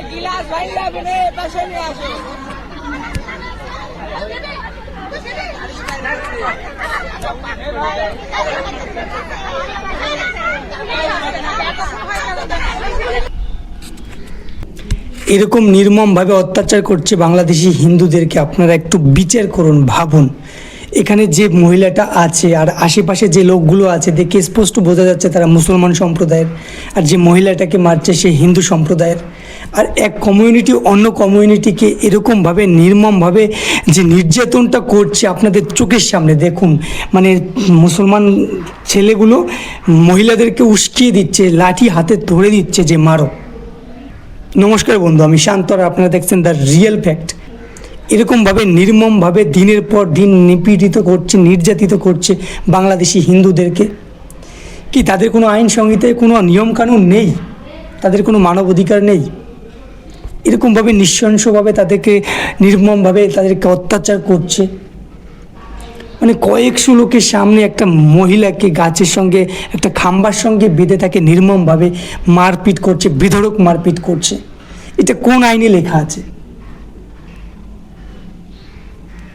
गिलास भाई अपने पैसे नहीं आते। এরকম নির্মমভাবে অত্যাচার করছে বাংলাদেশি হিন্দুদেরকে। আপনারা একটু বিচার করুন, ভাবুন। এখানে যে মহিলাটা আছে আর আশেপাশে যে লোকগুলো আছে দেখে স্পষ্ট বোঝা যাচ্ছে তারা মুসলমান সম্প্রদায়ের, আর যে মহিলাটাকে মারছে সে হিন্দু সম্প্রদায়ের। আর এক কমিউনিটি অন্য কমিউনিটিকে এরকমভাবে নির্মমভাবে যে নির্যাতনটা করছে আপনাদের চোখের সামনে দেখুন। মানে মুসলমান ছেলেগুলো মহিলাদেরকে উস্কিয়ে দিচ্ছে, লাঠি হাতে ধরে দিচ্ছে যে মারো। নমস্কার বন্ধু, আমি শান্ত আর আপনারা দেখছেন দ্য রিয়েল ফ্যাক্ট। এরকমভাবে নির্মমভাবে দিনের পর দিন নিপীড়িত করছে, নির্যাতিত করছে বাংলাদেশি হিন্দুদেরকে। কি তাদের কোনো আইন সংহিতায় কোনো নিয়মকানুন নেই? তাদের কোনো মানব অধিকার নেই? এরকমভাবে নৃশংসভাবে তাদেরকে নির্মমভাবে তাদেরকে অত্যাচার করছে। মানে কয়েকশো লোকের সামনে একটা মহিলাকে গাছের সঙ্গে একটা খাম্বার সঙ্গে বেঁধে তাকে নির্মমভাবে মারপিট করছে, বেধড়ক মারপিট করছে। এটা কোন আইনে লেখা আছে?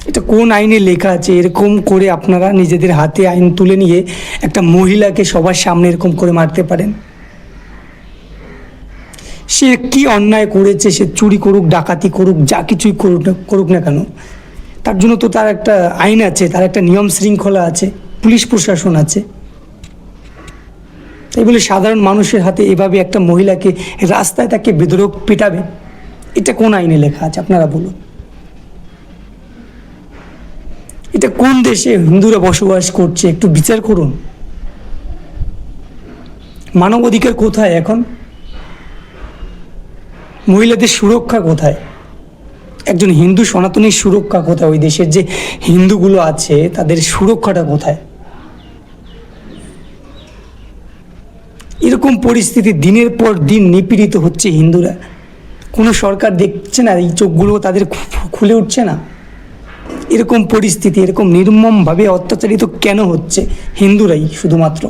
এটা কোন আইনে লেখা আছে এরকম করে আপনারা নিজেদের হাতে আইন তুলে নিয়ে একটা মহিলাকে সবার সামনে এরকম করে মারতে পারেন? সে কি অন্যায় করেছে, সে চুরি করুক, ডাকাতি করুক, যা কিছুই করুক না কেন, তার জন্য তো তার একটা আইন আছে, তার একটা নিয়ম শৃঙ্খলা আছে, পুলিশ প্রশাসন আছে। তাই বলে সাধারণ মানুষের হাতে এভাবে একটা মহিলাকে রাস্তায় তাকে বেধড়ক পিটাবে? এটা কোন আইনে লেখা আছে আপনারা বলুন? এটা কোন দেশে হিন্দুরা বসবাস করছে? একটু বিচার করুন। মানবাধিকার কোথায় এখন? মহিলাদের সুরক্ষা কোথায়? একজন হিন্দু সনাতনীর সুরক্ষা কোথায়? ওই দেশের যে হিন্দুগুলো আছে তাদের সুরক্ষাটা কোথায়? এরকম পরিস্থিতি দিনের পর দিন নিপীড়িত হচ্ছে হিন্দুরা। কোনো সরকার দেখছে না? এই চোখগুলো তাদের খুলে উঠছে না? এরকম পরিস্থিতি, এরকম নির্মমভাবে অত্যাচারিত কেন হচ্ছে হিন্দুরাই শুধুমাত্র?